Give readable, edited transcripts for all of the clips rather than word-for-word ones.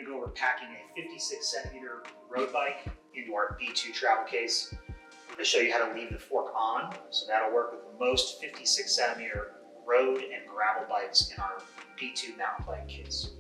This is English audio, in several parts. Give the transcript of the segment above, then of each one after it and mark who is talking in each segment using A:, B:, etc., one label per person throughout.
A: go over packing a 56cm road bike into our B2 travel case. I'm going to show you how to leave the fork on. So that'll work with most 56cm road and gravel bikes in our B2 mountain bike case.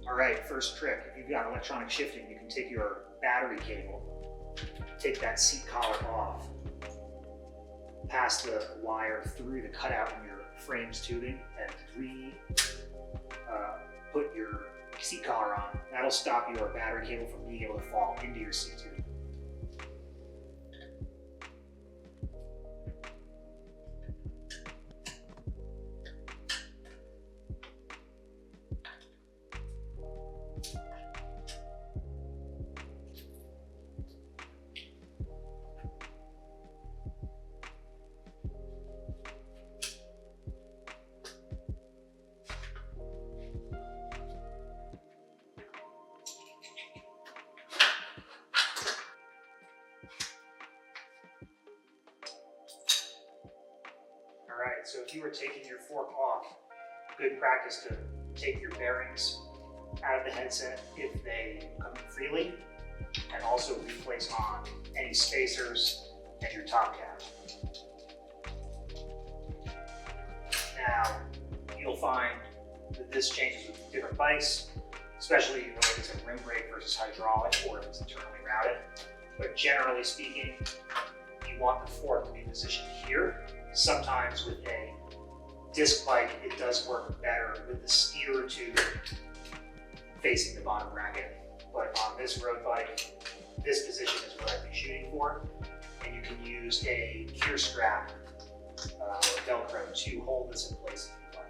A: All right, first trick, if you've got electronic shifting, you can take your battery cable, take that seat collar off, pass the wire through the cutout in your frame's tubing, and put your seat collar on. That'll stop your battery cable from being able to fall into your seat tube. Alright, so if you were taking your fork off, good practice to take your bearings out of the headset if they come in freely, and also replace on any spacers and your top cap. Now, you'll find that this changes with different bikes, especially when it's a rim brake versus hydraulic or if it's internally routed. But generally speaking, you want the fork to be positioned here. Sometimes with a disc bike, it does work better with the steerer tube facing the bottom bracket. But on this road bike, this position is what I'd be shooting for. And you can use a gear strap or Velcro to hold this in place if you like.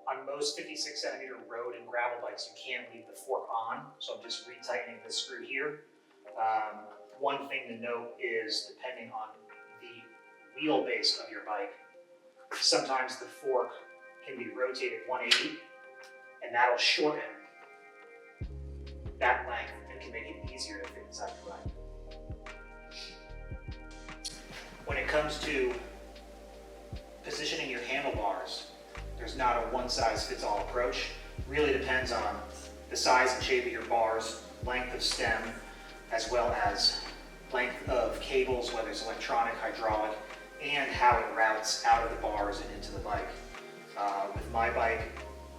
A: On most 56cm road and gravel bikes, you can leave the fork on, so I'm just retightening this screw here. One thing to note is, depending on the wheelbase of your bike, sometimes the fork can be rotated 180, and that'll shorten that length and can make it easier to fit inside your bike. When it comes to positioning your handlebars, there's not a one-size-fits-all approach. It really depends on the size and shape of your bars, length of stem, as well as length of cables, whether it's electronic, hydraulic, and how it routes out of the bars and into the bike. With my bike,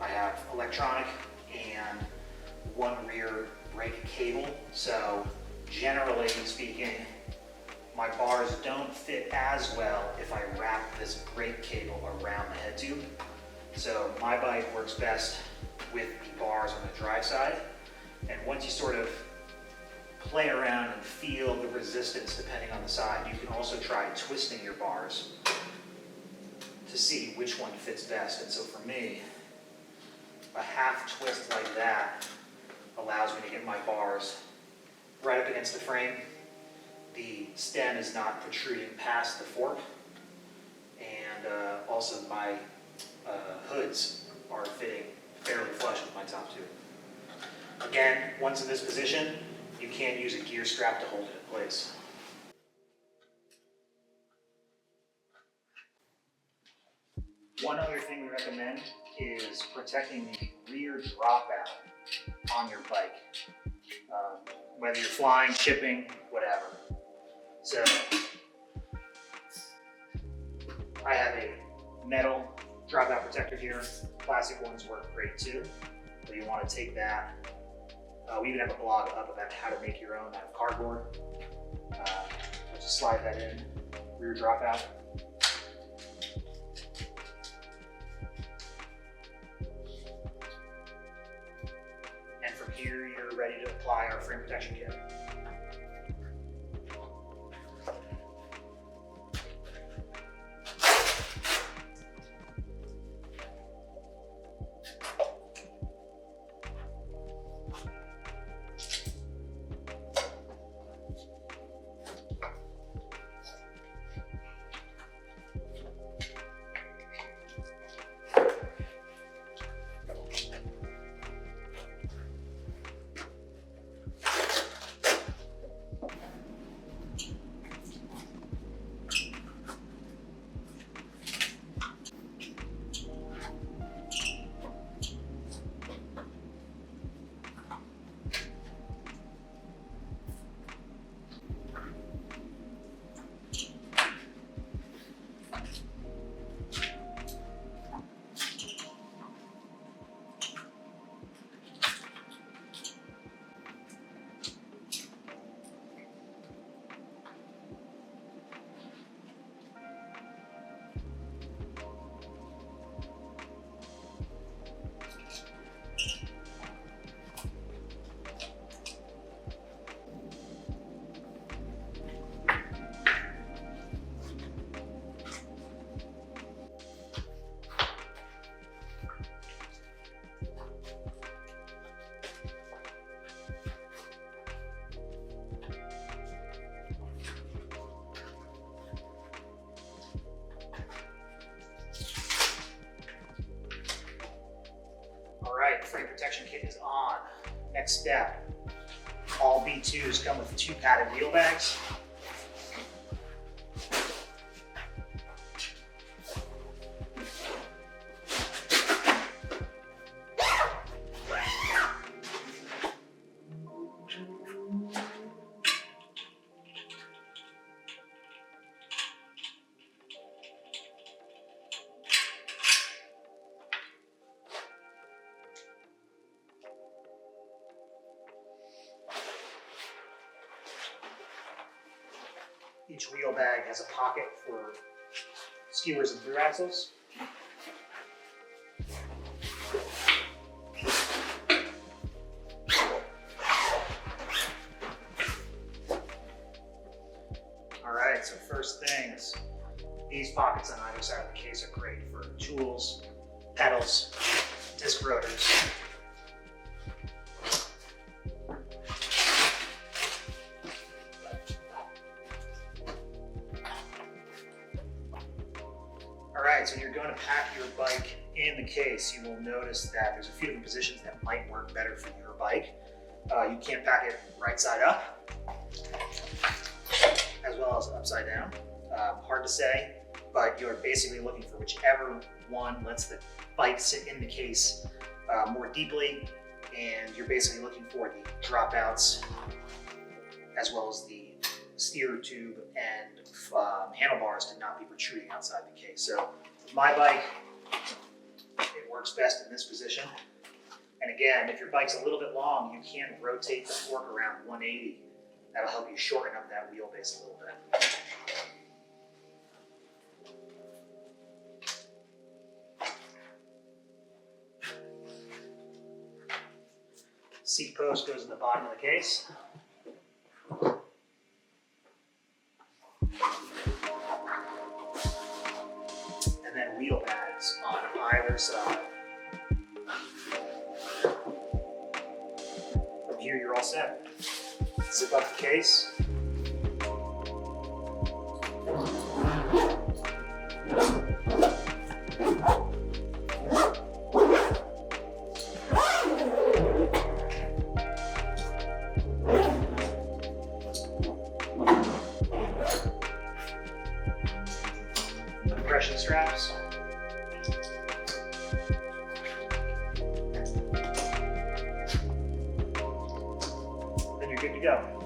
A: I have electronic and one rear brake cable. So generally speaking, my bars don't fit as well if I wrap this brake cable around the head tube. So my bike works best with the bars on the drive side. And once you sort of play around and feel the resistance depending on the side, you can also try twisting your bars to see which one fits best. And so for me, a half twist like that allows me to get my bars right up against the frame. The stem is not protruding past the fork, and also my hoods are fitting fairly flush with my top tube. Again, once in this position, you can use a gear strap to hold it in place. One other thing we recommend is protecting the rear dropout on your bike, whether you're flying, shipping, whatever. So I have a metal dropout protector here. Plastic ones work great too, but you want to take that. We even have a blog up about how to make your own out of cardboard. Just slide that in, rear dropout. we're ready to apply our frame protection kit. All right, frame protection kit is on. Next step, all B2s come with 2 padded wheel bags. Each wheel bag has a pocket for skewers and through axles. All right, so first things, these pockets on either side of the case are great for tools, pedals, disc rotors. Alright, so you're going to pack your bike in the case. You will notice that there's a few different positions that might work better for your bike. You can pack it right side up, as well as upside down. Hard to say, but you're basically looking for whichever one lets the bike sit in the case more deeply, and you're basically looking for the dropouts, as well as the steer tube and handlebars to not be protruding outside the case. So with my bike, it works best in this position. And again, if your bike's a little bit long, you can rotate the fork around 180. That'll help you shorten up that wheelbase a little bit. Seat post goes in the bottom of the case. And then wheel pads on either side. From here, you're all set. Zip up the case. Compression straps. Then you're good to go.